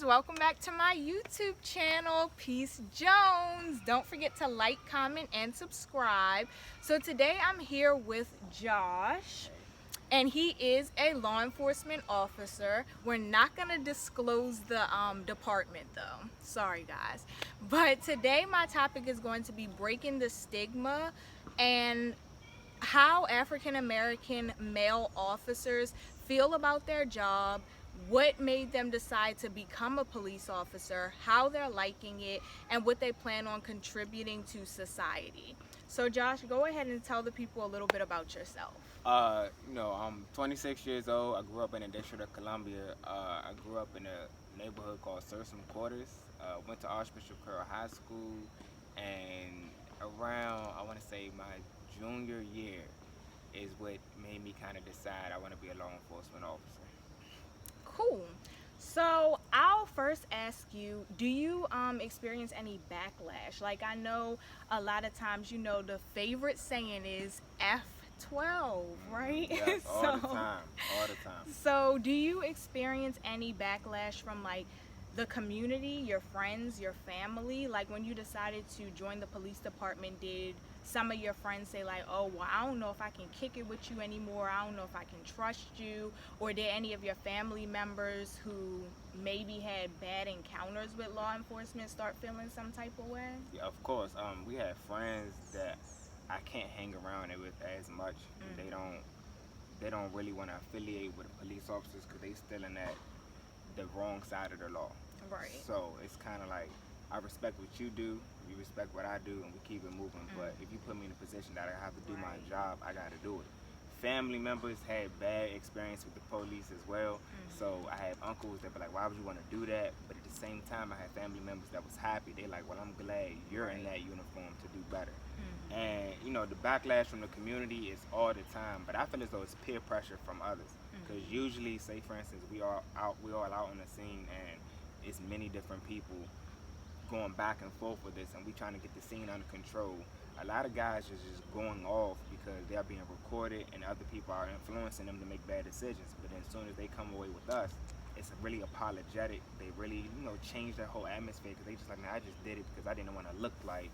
welcome back to my YouTube channel, Peace Jones. Don't forget to like, comment, and subscribe. So today I'm here with Josh, and he is a law enforcement officer. We're not gonna disclose the department though, sorry guys. But today my topic is going to be breaking the stigma and how African American male officers feel about their job, what made them decide to become a police officer, how they're liking it, and what they plan on contributing to society. So Josh, go ahead and tell the people a little bit about yourself. I'm 26 years old. I grew up in the District of Columbia. I grew up in a neighborhood called Sursum Quarters. Went to Archbishop Curl High School, and around, I want to say, my junior year is what made me kind of decide I want to be a law enforcement officer. Cool. So I'll first ask you, do you experience any backlash? Like, I know a lot of times, the favorite saying is F12, right? Yes, all the time. So do you experience any backlash from like the community, your friends, your family? Like when you decided to join the police department, did some of your friends say like, oh, well, I don't know if I can kick it with you anymore, I don't know if I can trust you? Or did any of your family members who maybe had bad encounters with law enforcement start feeling some type of way? Yeah, of course. We had friends that I can't hang around it with as much. They don't really want to affiliate with the police officers because they still in the wrong side of the law. Right. So it's kind of like, I respect what you do, you respect what I do, and we keep it moving. But if you put me in a position that I have to do my job, I got to do it. Family members had bad experience with the police as well. So I had uncles that be like, why would you want to do that? But at the same time, I had family members that was happy. They like, well, I'm glad you're in that uniform to do better. And the backlash from the community is all the time, but I feel as though it's peer pressure from others. Because usually, say for instance, we all out on the scene, and it's many different people going back and forth with this, and we trying to get the scene under control. A lot of guys is just going off because they're being recorded and other people are influencing them to make bad decisions. But then as soon as they come away with us, it's really apologetic. They really, change their whole atmosphere because they just like, man, I just did it because I didn't want to look like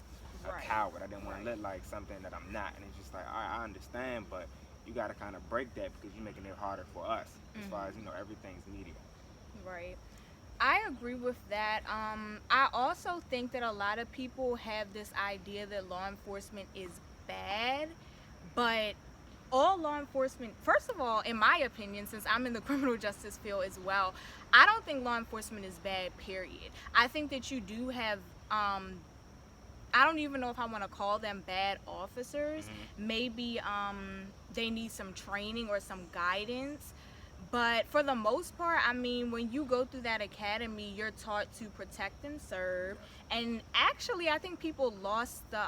a coward. I didn't want to look like something that I'm not. And it's just like, I understand, but you got to kind of break that because you're making it harder for us as far as, everything's media. Right. I agree with that. I also think that a lot of people have this idea that law enforcement is bad, but all law enforcement, first of all, in my opinion, since I'm in the criminal justice field as well, I don't think law enforcement is bad, period. I think that you do have, I don't even know if I want to call them bad officers. Maybe they need some training or some guidance. But for the most part, I mean, when you go through that academy, you're taught to protect and serve. And actually, I think people lost the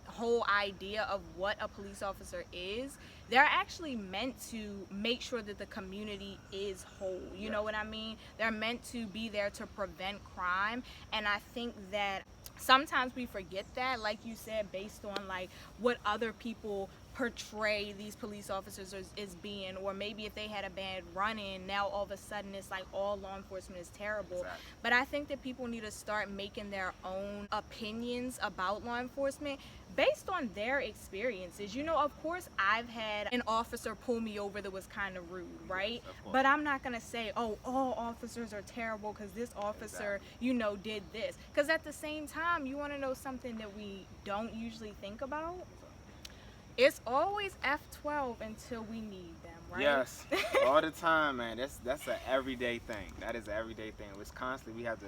whole idea of what a police officer is. They're actually meant to make sure that the community is whole. You know what I mean? They're meant to be there to prevent crime. And I think that sometimes we forget that, like you said, based on like what other people portray these police officers as being, or maybe if they had a bad run-in, now all of a sudden it's like all law enforcement is terrible. Exactly. But I think that people need to start making their own opinions about law enforcement based on their experiences. Of course I've had an officer pull me over that was kind of rude, right? But I'm not gonna say, oh, all officers are terrible because this officer did this, because at the same time, you want to know something that we don't usually think about? It's always F12 until we need them, right? Yes, all the time, man. That's an everyday thing. That is an everyday thing. It's constantly, we have to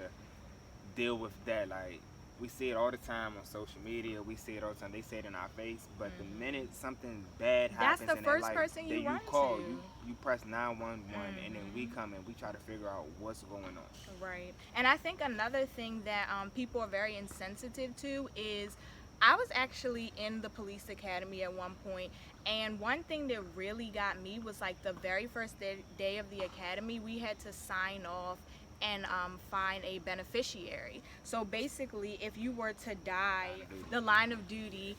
deal with that. Like, we see it all the time on social media. We see it all the time. They say it in our face. But the minute something bad happens that's the in first their life, person you run call, to. You press 911, and then we come and we try to figure out what's going on. Right. And I think another thing that people are very insensitive to is, I was actually in the police academy at one point, and one thing that really got me was like the very first day of the academy, we had to sign off and find a beneficiary. So basically, if you were to die, the line of duty,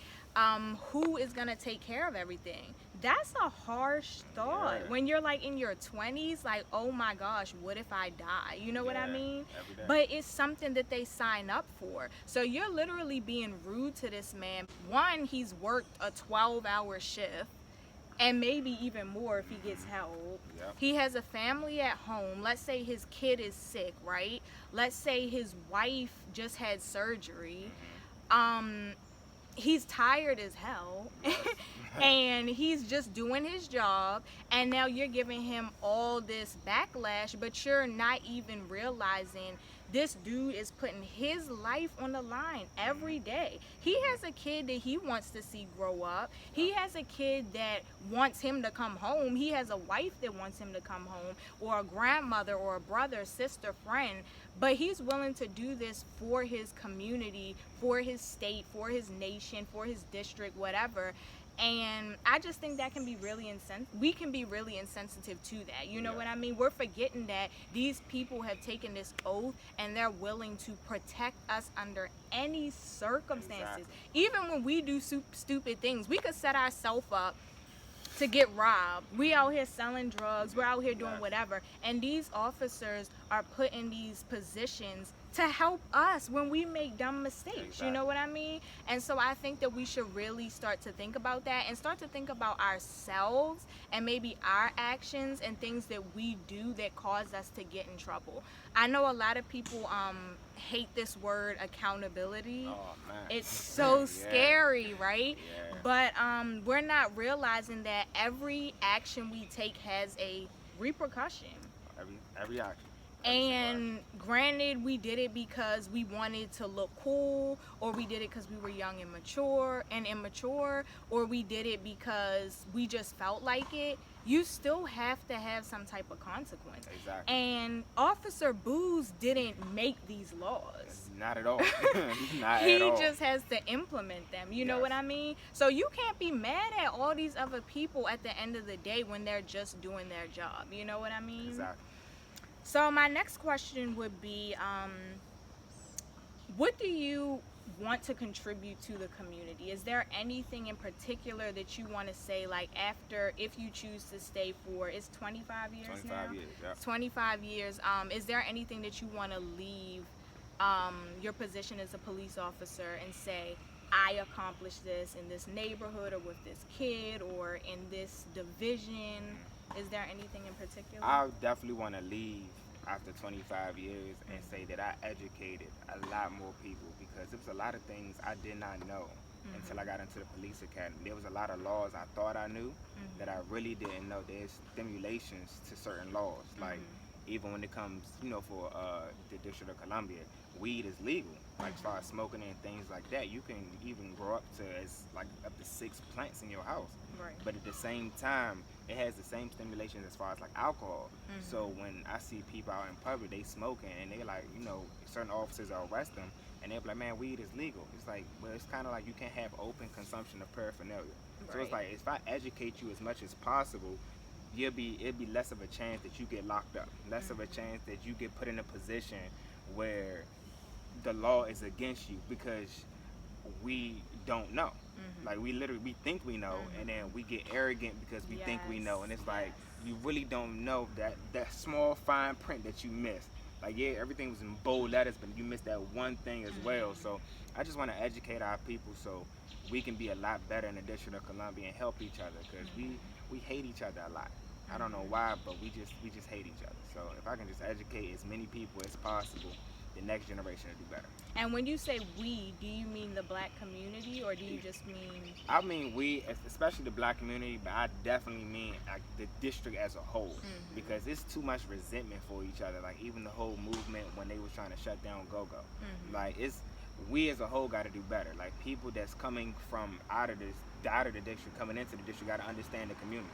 who is gonna take care of everything? That's a harsh thought. Yeah. When you're like in your 20s, like, oh my gosh, what if I die? You know what I Yeah, mean? every day. But it's something that they sign up for. So you're literally being rude to this man. One, he's worked a 12-hour shift, and maybe even more if he gets help. Yep. He has a family at home. Let's say his kid is sick, right? Let's say his wife just had surgery. He's tired as hell. And he's just doing his job, and now you're giving him all this backlash, but you're not even realizing this dude is putting his life on the line every day. He has a kid that he wants to see grow up. He has a kid that wants him to come home. He has a wife that wants him to come home, or a grandmother, or a brother, sister, friend. But he's willing to do this for his community, for his state, for his nation, for his district, whatever. And I just think that can be really we can be really insensitive to that. You know what I mean? We're forgetting that these people have taken this oath and they're willing to protect us under any circumstances. Exactly. Even when we do stupid things, we could set ourselves up to get robbed. We out here selling drugs. We're out here doing whatever. And these officers are put in these positions to help us when we make dumb mistakes. Exactly. You know what I mean? And so I think that we should really start to think about that and start to think about ourselves and maybe our actions and things that we do that cause us to get in trouble. I know a lot of people hate this word accountability. Oh, man. It's so scary, right? Yeah. But we're not realizing that every action we take has a repercussion. Every action. And granted, we did it because we wanted to look cool, or we did it because we were young and immature, or we did it because we just felt like it. You still have to have some type of consequence. Exactly. And Officer Booz didn't make these laws. Not at all. Not He at all. just has to implement them. You know what I mean? So you can't be mad at all these other people at the end of the day when they're just doing their job. You know what I mean? Exactly. So my next question would be, what do you want to contribute to the community? Is there anything in particular that you want to say, like after, if you choose to stay for, it's 25 years 25 now? years, yeah. 25 years. Is there anything that you want to leave your position as a police officer and say, I accomplished this in this neighborhood or with this kid or in this division? Is there anything in particular? I definitely want to leave after 25 years and say that I educated a lot more people, because there was a lot of things I did not know until I got into the police academy. There was a lot of laws I thought I knew that I really didn't know. There's stimulations to certain laws, like even when it comes, for the District of Columbia, weed is legal. Like as far as smoking and things like that, you can even grow up to up to 6 plants in your house. Right. But at the same time, it has the same stimulations as far as like alcohol. So when I see people out in public, they smoking and they like, certain officers will arrest them and they'll be like, man, weed is legal. It's like, well, it's kind of like you can't have open consumption of paraphernalia. Right. So it's like, if I educate you as much as possible, it'd be less of a chance that you get locked up, less of a chance that you get put in a position where the law is against you because we don't know. Like we think we know, and then we get arrogant because we think we know, and it's like you really don't know that small fine print that you missed. Like everything was in bold letters, but you missed that one thing as well. So I just want to educate our people so we can be a lot better in the District of Columbia and help each other, because we hate each other a lot. I don't know why, but we just hate each other. So if I can just educate as many people as possible, the next generation will do better. And when you say we, do you mean the black community, or do you just mean? I mean we, especially the black community, but I definitely mean like the district as a whole, because it's too much resentment for each other. Like even the whole movement when they was trying to shut down Go-Go, like we as a whole got to do better. Like people that's coming from out of the district, coming into the district, got to understand the community.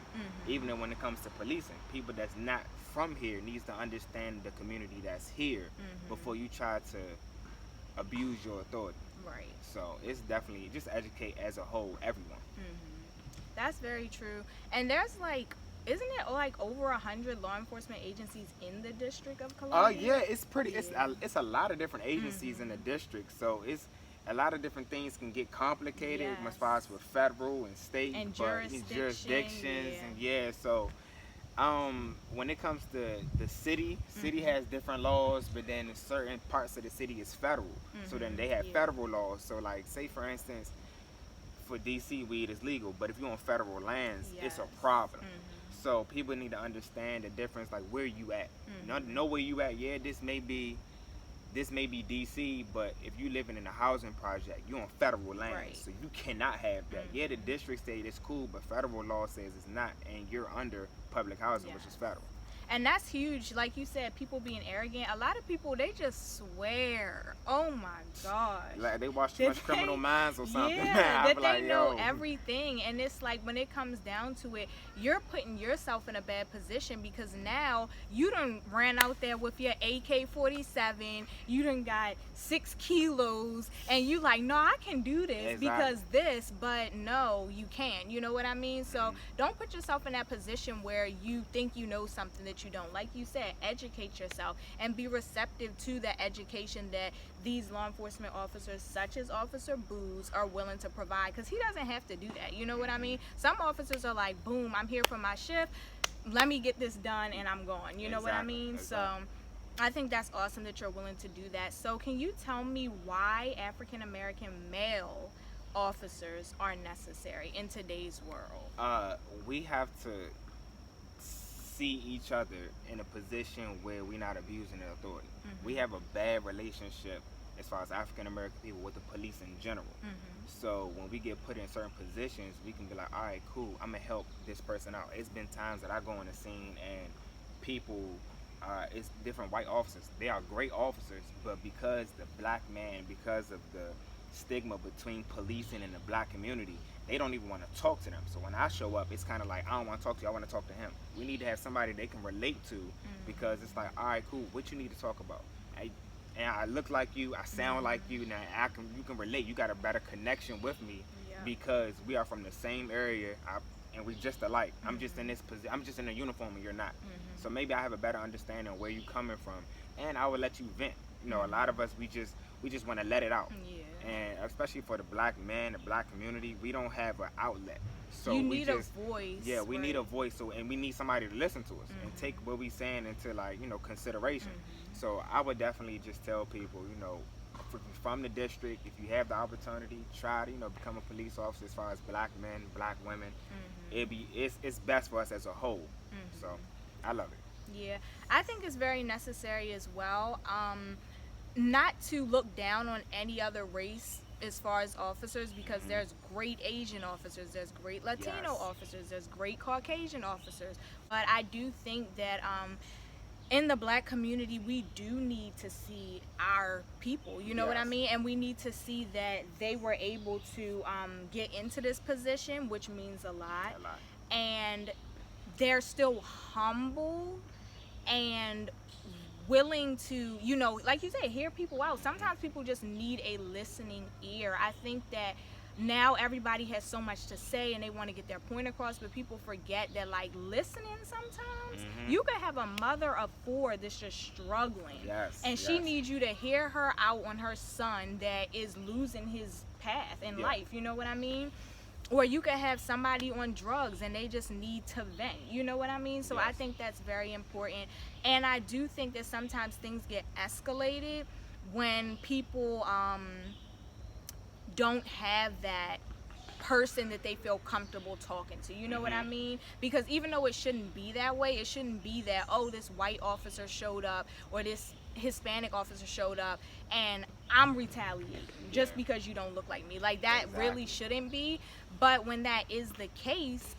Even when it comes to policing, people that's not from here needs to understand the community that's here before you try to abuse your authority. Right. So it's definitely just educate as a whole, everyone. That's very true. And there's isn't it like over 100 law enforcement agencies in the District of Columbia? Yeah, it's pretty. It's a lot of different agencies in the district. So a lot of different things can get complicated as far as Yes. with federal and state, And but jurisdictions, and yeah. So when it comes to the city has different laws, but then in certain parts of the city is federal. So then they have federal laws. So like, say for instance, for DC, weed is legal, but if you're on federal lands, it's a problem. So people need to understand the difference, like where you at. Know where you at. Yeah, this may be DC, but if you living in a housing project, you're on federal land, Right. so you cannot have that. Yeah, the district state is cool, but federal law says it's not, and you're under public housing, which is federal. And that's huge. Like you said, people being arrogant. A lot of people, they just swear. Oh my gosh. Like they watch too much Criminal Minds or something. Yeah, that like, they know everything. And it's like, when it comes down to it, you're putting yourself in a bad position, because now you done ran out there with your AK-47. You done got 6 kilos, and you like, no, I can do this because this, but no, you can't. You know what I mean? So don't put yourself in that position where you think you know something that you don't. Like you said, educate yourself and be receptive to the education that these law enforcement officers, such as Officer Booz, are willing to provide, because he doesn't have to do that. You know what I mean? Some officers are like, boom, I'm here for my shift, let me get this done and I'm gone. You know what I mean? So I think that's awesome that you're willing to do that. So can you tell me why African American male officers are necessary in today's world? We have to see each other in a position where we're not abusing their authority. We have a bad relationship as far as African American people with the police in general. So when we get put in certain positions, we can be like, all right, cool, I'm gonna help this person out. It's been times that I go on the scene and people, it's different white officers. They are great officers, but because the black man, because of the stigma between policing and the black community, they don't even want to talk to them. So when I show up, it's kind of like, I don't want to talk to you, I want to talk to him. We need to have somebody they can relate to, because it's like, all right, cool, what you need to talk about? And I look like you, I sound like you, now you can relate. You got a better connection with me because we are from the same area, and we just alike. I'm just in this position. I'm just in a uniform and you're not. So maybe I have a better understanding of where you coming from, and I will let you vent. You know, a lot of us, we just want to let it out. And especially for the black man, the black community, we don't have an outlet. So you need a voice. Yeah, we need a voice. So, and we need somebody to listen to us and take what we saying into, like, you know, consideration. So I would definitely just tell people, you know, if you're from the district, if you have the opportunity, try to, you know, become a police officer. As far as black men, black women, it's best for us as a whole. So I love it. Yeah, I think it's very necessary as well. Not to look down on any other race as far as officers, because there's great Asian officers, there's great Latino officers, there's great Caucasian officers, but I do think that in the black community, we do need to see our people, you know what I mean? And we need to see that they were able to get into this position, which means a lot. And they're still humble and willing to, you know, like you said, hear people out. Sometimes people just need a listening ear. I think that now everybody has so much to say and they want to get their point across, but people forget that, like, listening sometimes, you could have a mother of 4 that's just struggling, and she needs you to hear her out on her son that is losing his path in life, you know what I mean? Or you could have somebody on drugs and they just need to vent, you know what I mean? So I think that's very important. And I do think that sometimes things get escalated when people don't have that person that they feel comfortable talking to, you know what I mean? Because even though it shouldn't be that way, it shouldn't be that, oh, this white officer showed up or this Hispanic officer showed up and I'm retaliating just because you don't look like me. Like, that really shouldn't be. But when that is the case,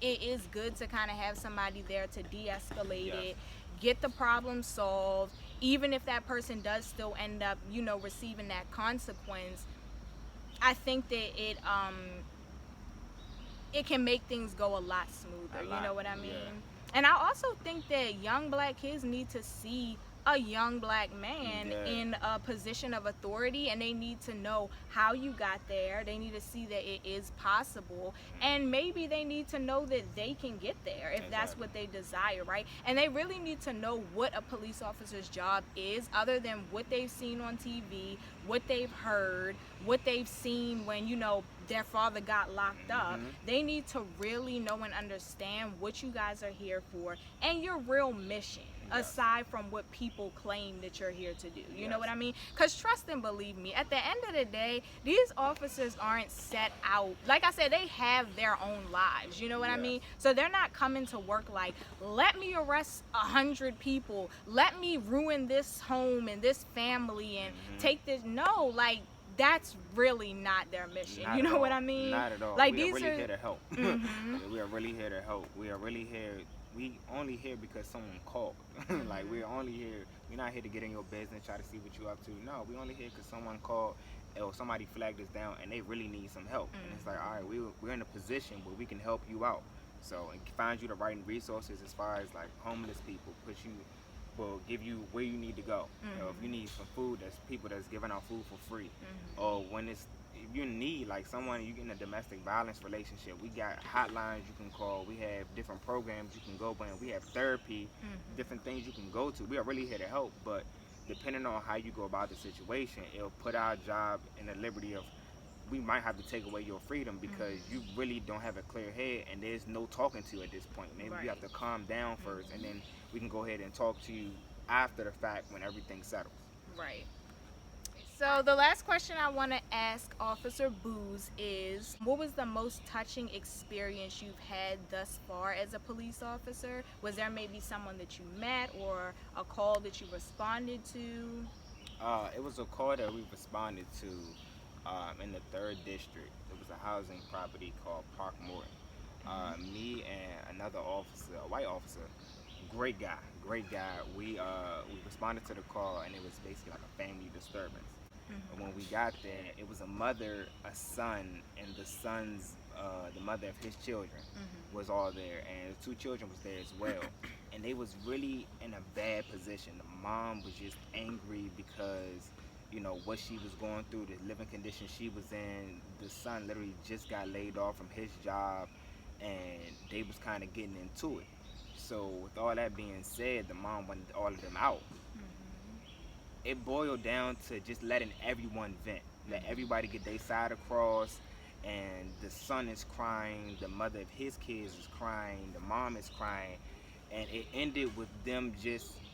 it is good to kind of have somebody there to de-escalate it, get the problem solved. Even if that person does still end up, you know, receiving that consequence, I think that it can make things go a lot smoother, you know what I mean? And I also think that young black kids need to see a young black man Yeah. in a position of authority, and they need to know how you got there. They need to see that it is possible, and maybe they need to know that they can get there if that's what they desire, right? And they really need to know what a police officer's job is, other than what they've seen on TV, what they've heard, what they've seen when, you know, their father got locked up. They need to really know and understand what you guys are here for and your real mission, aside from what people claim that you're here to do. You know what I mean? Because trust and believe me, at the end of the day, these officers aren't set out, like I said, they have their own lives. You know what I mean? So they're not coming to work like, let me arrest 100 people, let me ruin this home and this family and take this. No, like, that's really not their mission. Not you know at what all. I mean? Not at all. Like, we these are really are here to help. We are really here to help. We are really here. We only here because someone called. Like, we're only here. We're not here to get in your business, try to see what you're up to. No, we only here because someone called or somebody flagged us down and they really need some help. And it's like, all right, we're in a position where we can help you out. So, and find you the right resources as far as like homeless people, will give you where you need to go. You know, if you need some food, there's people that's giving out food for free. Or when if you need like someone, you get in a domestic violence relationship, we got hotlines you can call. We have different programs you can go by. We have therapy, different things you can go to. We are really here to help, but depending on how you go about the situation, it'll put our job in the liberty of we might have to take away your freedom because you really don't have a clear head and there's no talking to you at this point. Maybe you have to calm down first, and then we can go ahead and talk to you after the fact when everything settles. Right. So the last question I want to ask Officer Booz is, what was the most touching experience you've had thus far as a police officer? Was there maybe someone that you met or a call that you responded to? It was a call that we responded to in the 3rd District. It was a housing property called Park Morton. Me and another officer, a white officer, great guy. We responded to the call, and it was basically like a family disturbance. And when we got there, it was a mother, a son, and the mother of his children was all there, and the 2 children was there as well. And they was really in a bad position. The mom was just angry because, you know, what she was going through, the living conditions she was in. The son literally just got laid off from his job, and they was kind of getting into it. So with all that being said, the mom wanted all of them out. It boiled down to just letting everyone vent, let everybody get their side across. And the son is crying, the mother of his kids is crying, the mom is crying, and it ended with them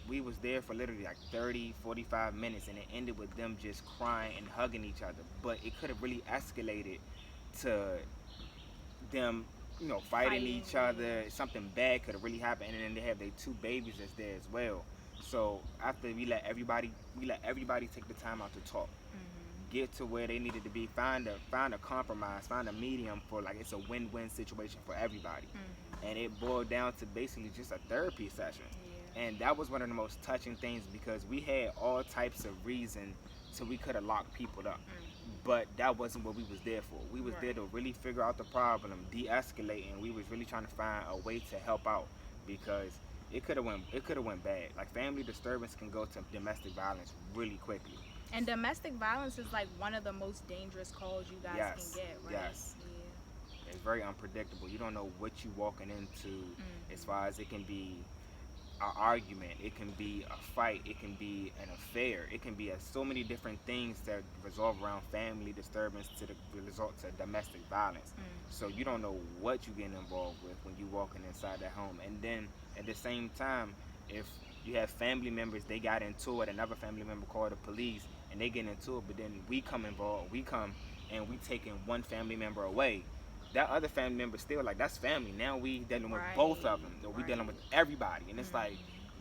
we was there for literally like 30-45 minutes, and it ended with them just crying and hugging each other. But it could have really escalated to them, you know, fighting each other. Something bad could have really happened, and then they have their 2 babies that's there as well. So after we let everybody take the time out to talk, get to where they needed to be, find a compromise, find a medium for like it's a win-win situation for everybody. And it boiled down to basically just a therapy session. And that was one of the most touching things because we had all types of reason so we could have locked people up. But that wasn't what we was there for. We was there to really figure out the problem, de-escalate, and we was really trying to find a way to help out because it could have went bad. Like, family disturbance can go to domestic violence really quickly. And domestic violence is like one of the most dangerous calls you guys can get, right? Yes. It's very unpredictable. You don't know what you're walking into as far as it can be an argument, it can be a fight, it can be an affair, it can be so many different things that resolve around family disturbance to the result to domestic violence. So you don't know what you're getting involved with when you're walking inside that home. And then at the same time, if you have family members, they got into it, another family member called the police and they get into it, but then we come and we taking one family member away. That other family member still like, that's family. Now we dealing with both of them. We dealing with everybody. And it's like,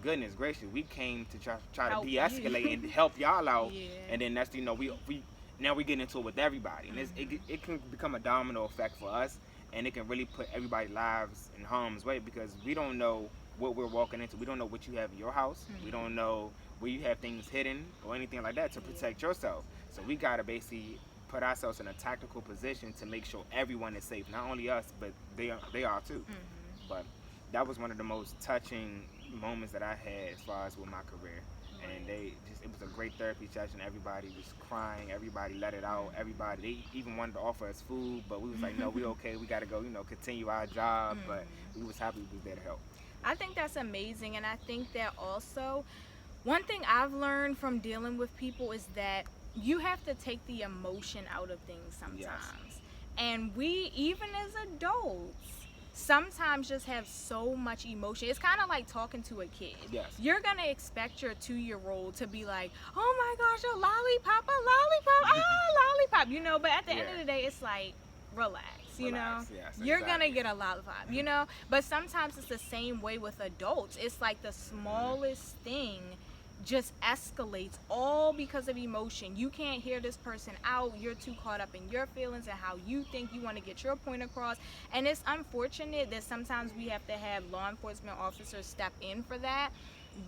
goodness gracious, we came to try to de-escalate and help y'all out. And then that's, you know, we now we get into it with everybody. And it can become a domino effect for us. And it can really put everybody's lives in harm's way because we don't know what we're walking into. We don't know what you have in your house. We don't know where you have things hidden or anything like that to protect yourself. So we got to basically put ourselves in a tactical position to make sure everyone is safe, not only us, but they are too. But that was one of the most touching moments that I had as far as with my career. and it was a great therapy session. Everybody was crying, everybody let it out, they even wanted to offer us food, but we was like, no, we okay, we gotta go, continue our job. But we was happy we was there to help. I think that's amazing, and I think that also one thing I've learned from dealing with people is that you have to take the emotion out of things sometimes. Yes. And we, even as adults, sometimes just have so much emotion. It's kind of like talking to a kid. Yes. You're going to expect your 2-year-old to be like, oh my gosh, a lollipop, lollipop, but at the end of the day, it's like, relax. Yes, you're exactly. gonna get a lollipop, but sometimes it's the same way with adults. It's like the smallest thing just escalates, all because of emotion. You can't hear this person out. You're too caught up in your feelings and how you think you want to get your point across. And it's unfortunate that sometimes we have to have law enforcement officers step in for that,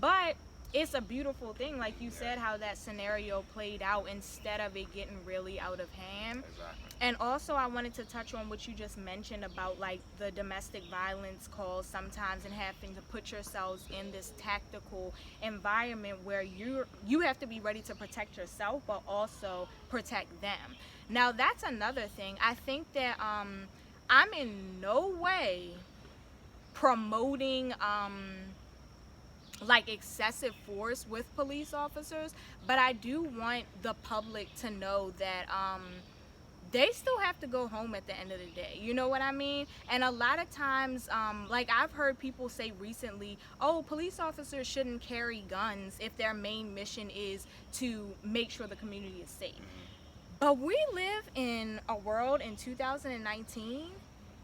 but it's a beautiful thing, like you said, how that scenario played out instead of it getting really out of hand. Exactly. And also I wanted to touch on what you just mentioned about like the domestic violence calls sometimes, and having to put yourselves in this tactical environment where you have to be ready to protect yourself but also protect them. Now that's another thing. I think that I'm in no way promoting like excessive force with police officers, but I do want the public to know that they still have to go home at the end of the day. You know what I mean? And a lot of times, like I've heard people say recently, oh, police officers shouldn't carry guns if their main mission is to make sure the community is safe. But we live in a world in 2019.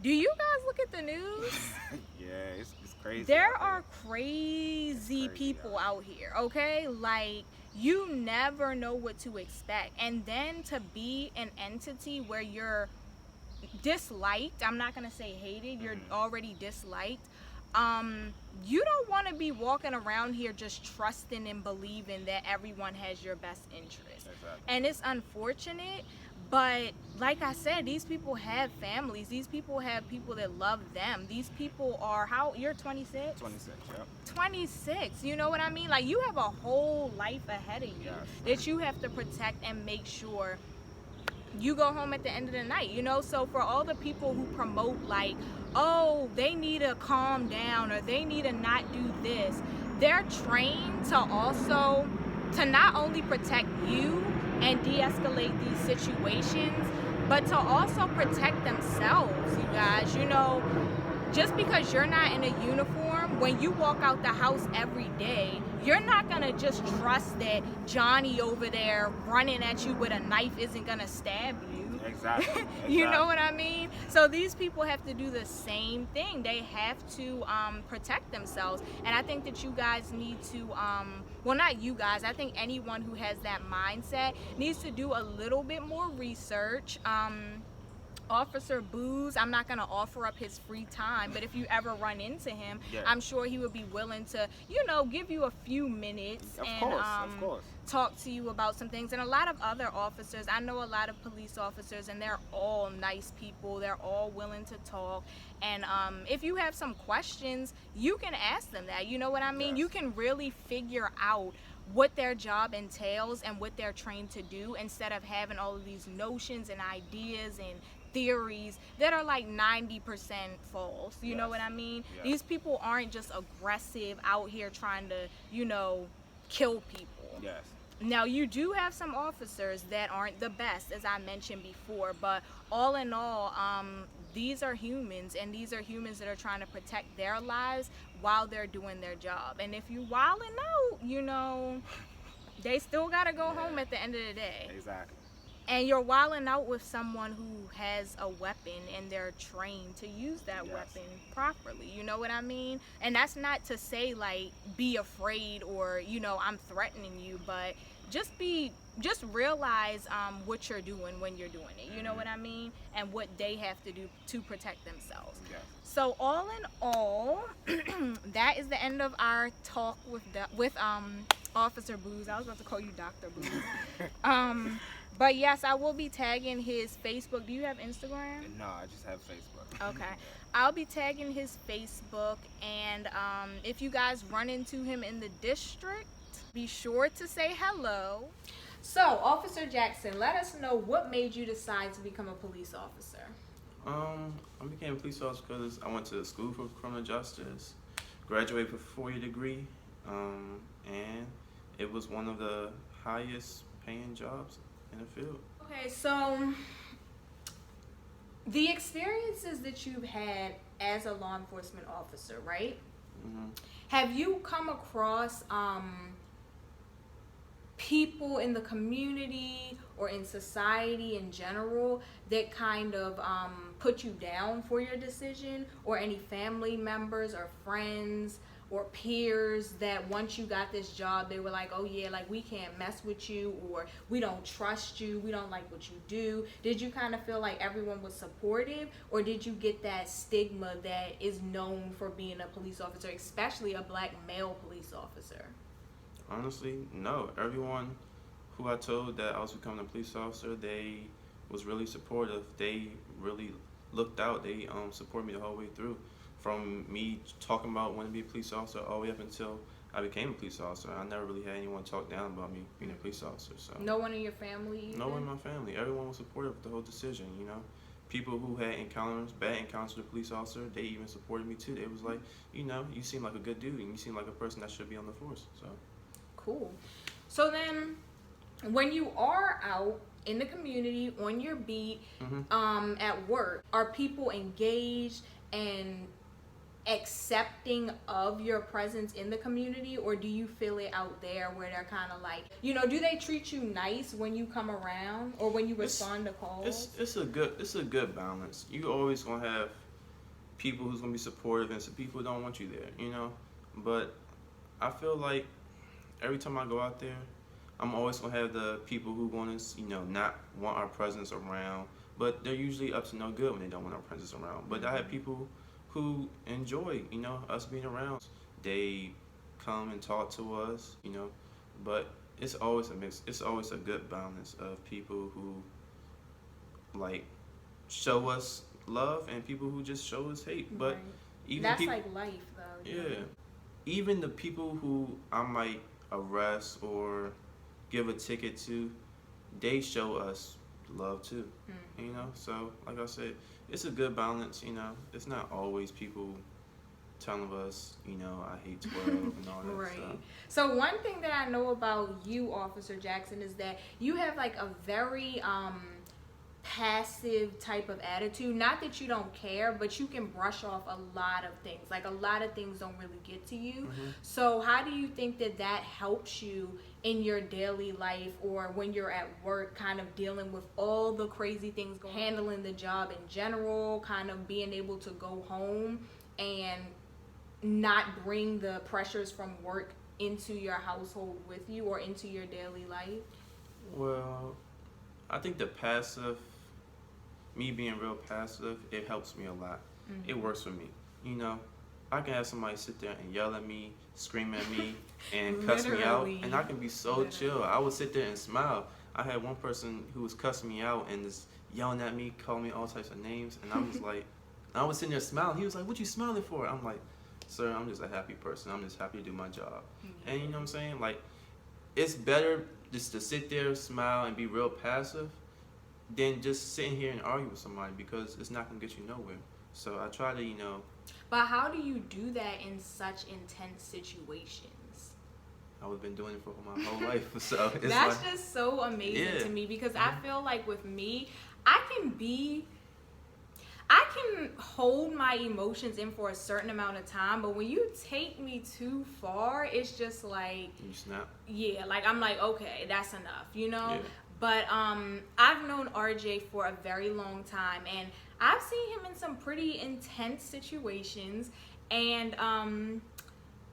Do you guys look at the news? Yeah, it's crazy. There are crazy people out here, okay? Like, you never know what to expect. And then to be an entity where you're disliked, I'm not gonna say hated, you're already disliked. You don't want to be walking around here just trusting and believing that everyone has your best interest. Exactly. And it's unfortunate, but like I said, these people have families. These people have people that love them. These people are, you're 26? 26, yep. 26, you know what I mean? Like, you have a whole life ahead of you that you have to protect and make sure you go home at the end of the night, So for all the people who promote like, oh, they need to calm down or they need to not do this, they're trained to not only protect you and de-escalate these situations, but to also protect themselves, you guys. Just because you're not in a uniform, when you walk out the house every day, you're not gonna just trust that Johnny over there running at you with a knife isn't gonna stab you. Exactly. You know what I mean? So these people have to do the same thing. They have to protect themselves. And I think that you guys need to, well, not you guys, I think anyone who has that mindset needs to do a little bit more research. Officer Booz, I'm not going to offer up his free time, but if you ever run into him, I'm sure he would be willing to, give you a few minutes and talk to you about some things. And a lot of other officers, I know a lot of police officers, and they're all nice people. They're all willing to talk. And if you have some questions, you can ask them that. You know what I mean? You can really figure out what their job entails and what they're trained to do, instead of having all of these notions and ideas and theories that are like 90% false. You know what I mean? These people aren't just aggressive out here trying to, kill people. Yes. Now, you do have some officers that aren't the best, as I mentioned before, but all in all, these are humans, and these are humans that are trying to protect their lives while they're doing their job. And if you wilding out, they still gotta go home at the end of the day. Exactly. And you're wilding out with someone who has a weapon and they're trained to use that weapon properly. You know what I mean? And that's not to say like be afraid or, I'm threatening you, but just realize what you're doing when you're doing it. You know what I mean? And what they have to do to protect themselves. Yes. So all in all, that is the end of our talk with Officer Booz. I was about to call you Dr. Booz. But yes, I will be tagging his Facebook. Do you have Instagram? No, I just have Facebook. Okay. I'll be tagging his Facebook, and if you guys run into him in the district, Be sure to say hello. So, Officer Jackson, let us know what made you decide to become a police officer. I became a police officer because I went to school for criminal justice, graduated with a 4-year degree, and it was one of the highest paying jobs in the field. Okay, so the experiences that you've had as a law enforcement officer, right? Mm-hmm. Have you come across people in the community or in society in general that kind of put you down for your decision, or any family members or friends or peers that once you got this job they were like, oh yeah, like we can't mess with you, or we don't trust you, we don't like what you do? Did you kind of feel like everyone was supportive, or did you get that stigma that is known for being a police officer, especially a black male police officer? Honestly, no. Everyone who I told that I was becoming a police officer, they was really supportive. They really looked out. They supported me the whole way through. From me talking about wanting to be a police officer all the way up until I became a police officer. I never really had anyone talk down about me being a police officer. So no one in your family either? No one in my family. Everyone was supportive of the whole decision, you know. People who had encounters, bad encounters with a police officer, they even supported me too. They was like, you know, you seem like a good dude and you seem like a person that should be on the force. So cool. So then when you are out in the community on your beat, at work, are people engaged and accepting of your presence in the community, or do you feel it out there where they're kind of like, you know, do they treat you nice when you come around or when you respond to calls? It's a good balance. You always gonna have people who's gonna be supportive and some people who don't want you there, you know. But I feel like every time I go out there, I'm always gonna have the people who want to, you know, not want our presence around, but they're usually up to no good when they don't want our presence around. But I have people who enjoy, you know, us being around. They come and talk to us, you know, but it's always a mix. It's always a good balance of people who like show us love and people who just show us hate. But even that's like life, though. Yeah. Even the people who I might arrest or give a ticket to, they show us love too. You know, so like I said, it's a good balance. You know, it's not always people telling us, you know, I hate 12 and all that stuff. So one thing that I know about you, Officer Jackson, is that you have like a very passive type of attitude. Not that you don't care, but you can brush off a lot of things. Like a lot of things don't really get to you. So how do you think that that helps you in your daily life, or when you're at work, kind of dealing with all the crazy things, handling the job in general, kind of being able to go home and not bring the pressures from work into your household with you or into your daily life? Well, I think me being real passive, it helps me a lot. It works for me. You know, I can have somebody sit there and yell at me, scream at me, and cuss me out, and I can be so chill. I would sit there and smile. I had one person who was cussing me out and just yelling at me, calling me all types of names, and I was like, I was sitting there smiling. He was like, "What you smiling for?" I'm like, "Sir, I'm just a happy person. I'm just happy to do my job." And you know what I'm saying? Like, it's better just to sit there, smile, and be real passive than just sitting here and argue with somebody, because it's not gonna get you nowhere. So I try to, you know. But how do you do that in such intense situations? I've been doing it for my whole life, so it's that's like, just so amazing to me, because I feel like with me, I can hold my emotions in for a certain amount of time, but when you take me too far, it's just like, you snap. Yeah, like I'm like, okay, that's enough, you know? Yeah. But I've known RJ for a very long time, and I've seen him in some pretty intense situations, and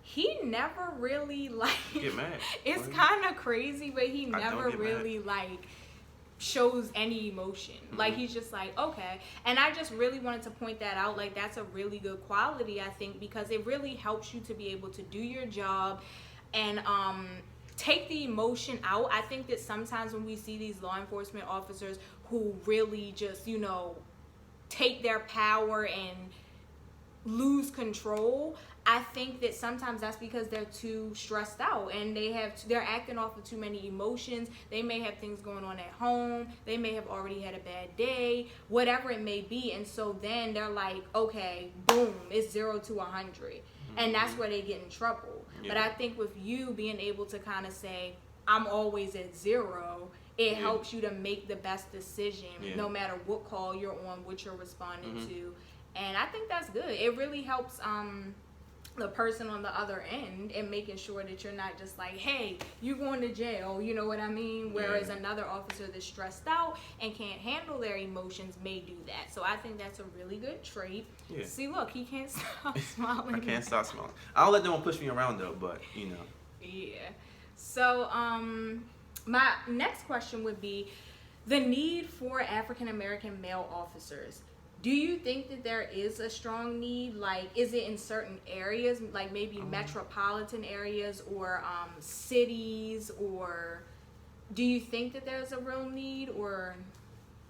he never really like get mad. It's kind of crazy, but he never really like shows any emotion. Like he's just like, okay. And I just really wanted to point that out. Like that's a really good quality, I think, because it really helps you to be able to do your job and take the emotion out. I think that sometimes when we see these law enforcement officers who really just, you know, take their power and lose control, I think that sometimes that's because they're too stressed out and they're acting off of too many emotions. They may have things going on at home. They may have already had a bad day, whatever it may be. And so then they're like, okay, boom, it's 0 to 100. And that's where they get in trouble. Yeah. But I think with you being able to kind of say, I'm always at 0, it helps you to make the best decision no matter what call you're on, what you're responding to. And I think that's good. It really helps the person on the other end and making sure that you're not just like, hey, you're going to jail, you know what I mean? Whereas another officer that's stressed out and can't handle their emotions may do that. So I think that's a really good trait. Yeah. See, look, he can't stop smiling. I can't stop smiling. I'll let no one push me around though, but you know. Yeah. So my next question would be the need for African American male officers. Do you think that there is a strong need? Like, is it in certain areas, like maybe metropolitan areas or cities, or do you think that there's a real need? Or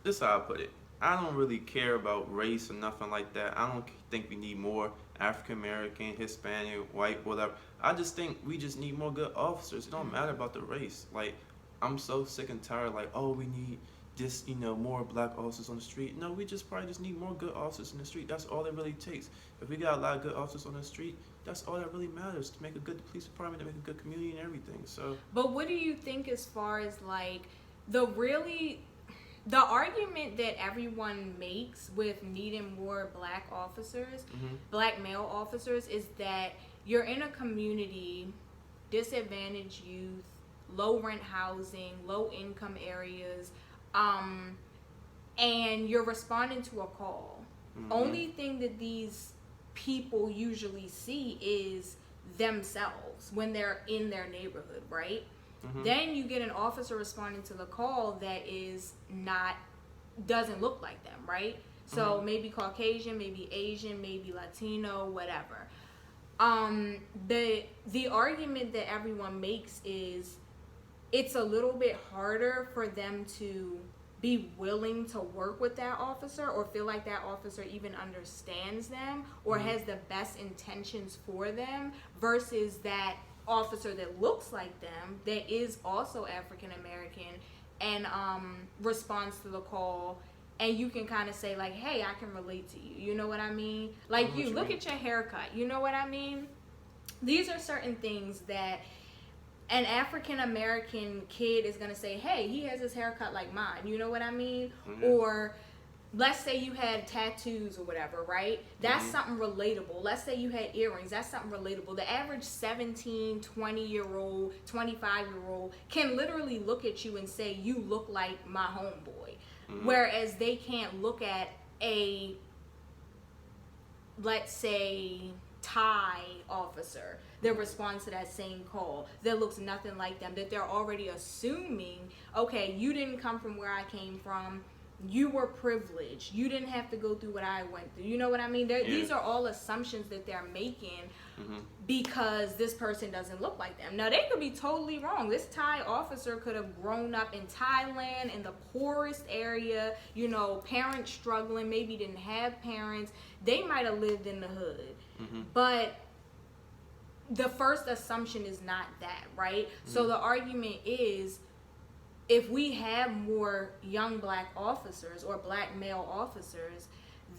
This is how I put it. I don't really care about race or nothing like that. I don't think we need more African American, Hispanic, white, whatever. I just think we just need more good officers. It don't matter about the race. Like, I'm so sick and tired. Like, oh, we need just, more black officers on the street. No, we probably just need more good officers in the street. That's all it really takes. If we got a lot of good officers on the street, that's all that really matters, to make a good police department, to make a good community and everything. So, but what do you think as far as like the argument that everyone makes with needing more black officers, black male officers, is that you're in a community, disadvantaged youth, low rent housing, low income areas, and you're responding to a call. Only thing that these people usually see is themselves when they're in their neighborhood, right? Then you get an officer responding to the call that doesn't look like them, right? So maybe Caucasian, maybe Asian, maybe Latino, whatever. The argument that everyone makes is it's a little bit harder for them to be willing to work with that officer or feel like that officer even understands them or has the best intentions for them versus that officer that looks like them that is also African American and responds to the call, and you can kind of say like, hey, I can relate to you, you know what I mean? Like, you look at your haircut, you know what I mean? These are certain things that an African American kid is going to say, hey, he has his haircut like mine, you know what I mean? Or let's say you had tattoos or whatever, right? That's something relatable. Let's say you had earrings. That's something relatable. The average 17, 20-year-old, 25-year-old can literally look at you and say, you look like my homeboy. Whereas they can't look at a, let's say, Thai officer that responds to that same call that looks nothing like them, that they're already assuming, okay, you didn't come from where I came from, you were privileged, you didn't have to go through what I went through, you know what I mean? These are all assumptions that they're making because this person doesn't look like them. Now, they could be totally wrong. This Thai officer could have grown up in Thailand in the poorest area, parents struggling, maybe didn't have parents, they might have lived in the hood. But the first assumption is not that, right? So the argument is, if we have more young black officers or black male officers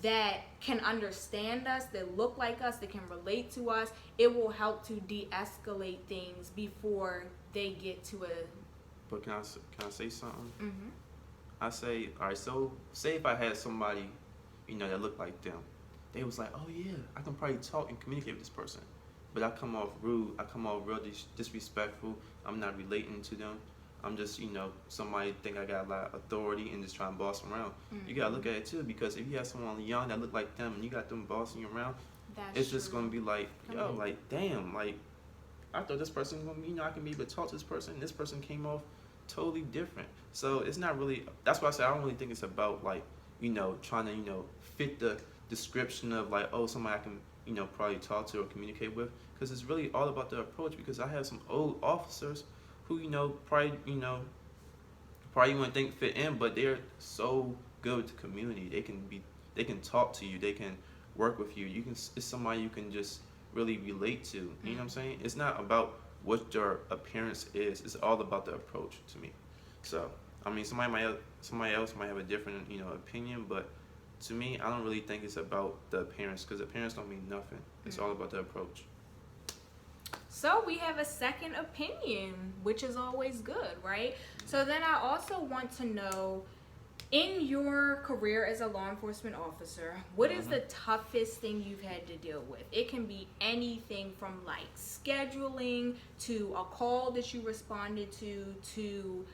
that can understand us, that look like us, that can relate to us, it will help to de-escalate things before they get to a... But can I say something? I say, all right, so say if I had somebody, that looked like them. They was like, oh yeah, I can probably talk and communicate with this person. But I come off rude, I come off real disrespectful, I'm not relating to them. I'm just, somebody think I got a lot of authority and just trying to boss them around. You gotta look at it too, because if you have someone young that look like them and you got them bossing you around, it's just gonna be like, like, damn, like, I thought this person was gonna be, I can be able to talk to this person, and this person came off totally different. So it's not really, that's why I say I don't really think it's about like, trying to, fit the description of like, oh, somebody I can, probably talk to or communicate with, because it's really all about the approach. Because I have some old officers who, probably you wouldn't think fit in, but they're so good with the community. They can talk to you. They can work with you. It's somebody you can just really relate to. You know what I'm saying? It's not about what your appearance is. It's all about the approach to me. So I mean, somebody else might have a different opinion, but to me, I don't really think it's about the appearance, because appearance don't mean nothing. It's all about the approach. So we have a second opinion, which is always good, right? So then I also want to know, in your career as a law enforcement officer, what is the toughest thing you've had to deal with? It can be anything from like scheduling to a call that you responded to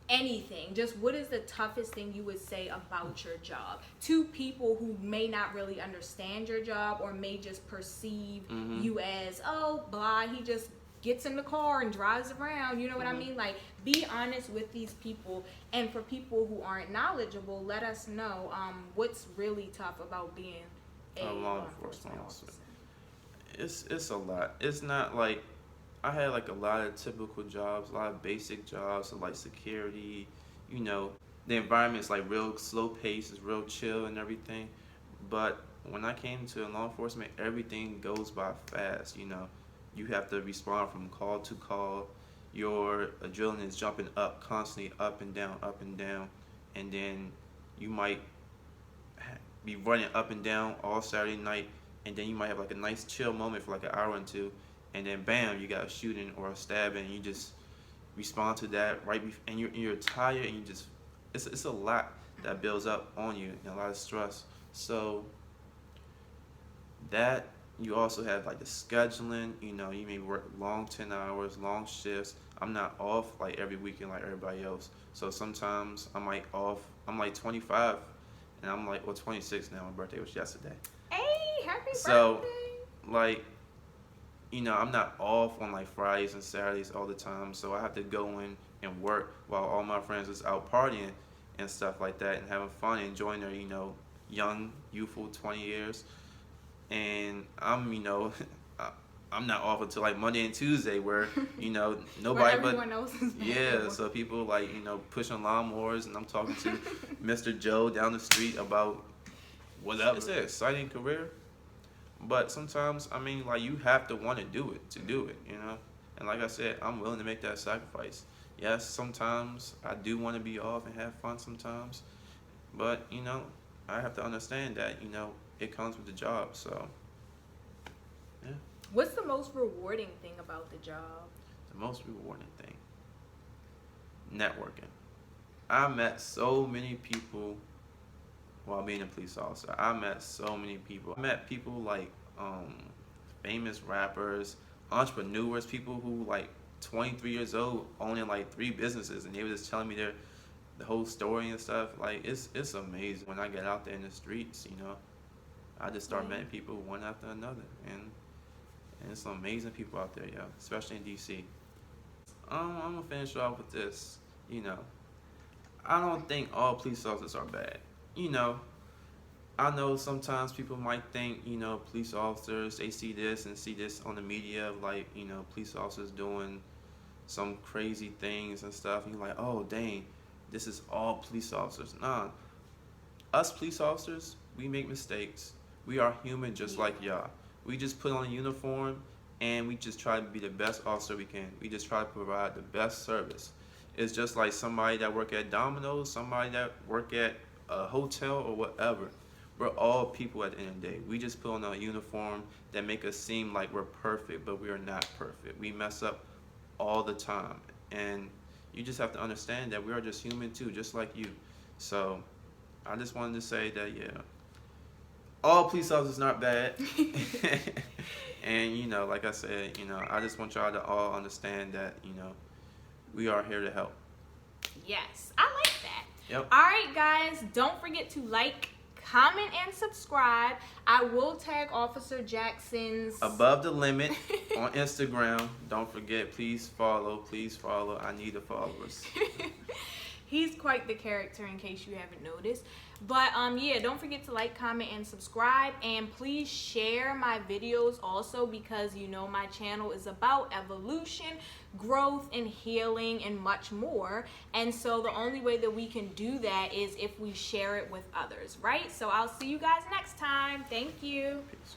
anything. Just what is the toughest thing you would say about your job to people who may not really understand your job or may just perceive you as, oh, blah, he just gets in the car and drives around, you know what I mean? Like, be honest with these people, and for people who aren't knowledgeable, let us know what's really tough about being a law enforcement officer. It's a lot. It's not like I had like a lot of typical jobs, a lot of basic jobs, so like security, the environment's like real slow pace, it's real chill and everything. But when I came to law enforcement, everything goes by fast. You have to respond from call to call. Your adrenaline is jumping up constantly, up and down, and then you might be running up and down all Saturday night, and then you might have like a nice chill moment for like an hour or two, and then bam, you got a shooting or a stabbing, and you just respond to that and you're tired, and it's a lot that builds up on you, and a lot of stress. So that, you also have like the scheduling, you may work long 10 hours, long shifts. I'm not off like every weekend like everybody else. So sometimes I'm like off, I'm like 25, and I'm like, 26 now, my birthday was yesterday. Hey, happy So, birthday! like, I'm not off on like Fridays and Saturdays all the time, so I have to go in and work while all my friends is out partying and stuff like that and having fun, enjoying their, young, youthful 20 years. And I'm, I'm not off until like Monday and Tuesday, where, nobody where everyone else is yeah, so people like, pushing lawnmowers, and I'm talking to Mr. Joe down the street about whatever. It's an exciting career. But sometimes, I mean, like, you have to want to do it, And like I said, I'm willing to make that sacrifice. Yes, sometimes I do want to be off and have fun sometimes. But, I have to understand that, it comes with the job. So, yeah. What's the most rewarding thing about the job? The most rewarding thing? Networking. I met so many people while being a police officer. I met so many people. I met people like famous rappers, entrepreneurs, people who like 23 years old owning like 3 businesses, and they were just telling me the whole story and stuff. Like, it's amazing. When I get out there in the streets, I just start meeting people one after another, and it's some amazing people out there, especially in DC. I'm gonna finish off with this. I don't think all police officers are bad. I know sometimes people might think, police officers, they see this and see this on the media, like, police officers doing some crazy things and stuff. And you're like, oh, dang, this is all police officers. Nah, us police officers, we make mistakes. We are human just like y'all. We just put on a uniform, and we just try to be the best officer we can. We just try to provide the best service. It's just like somebody that work at Domino's, somebody that work at a hotel or whatever. We're all people at the end of the day. We just put on a uniform that make us seem like we're perfect, but we are not perfect. We mess up all the time. And you just have to understand that we are just human too, just like you. So I just wanted to say that, all police officers not bad. And, like I said, I just want y'all to all understand that, we are here to help. Yes, I like that. Yep. All right, guys, don't forget to like, comment, and subscribe. I will tag Officer Jackson's Above the Limit on Instagram. Don't forget, please follow. I need the followers. He's quite the character, in case you haven't noticed. But yeah, don't forget to like, comment, and subscribe, and please share my videos also, because you know my channel is about evolution, growth, and healing, and much more. And so the only way that we can do that is if we share it with others, right? So I'll see you guys next time. Thank you. Peace.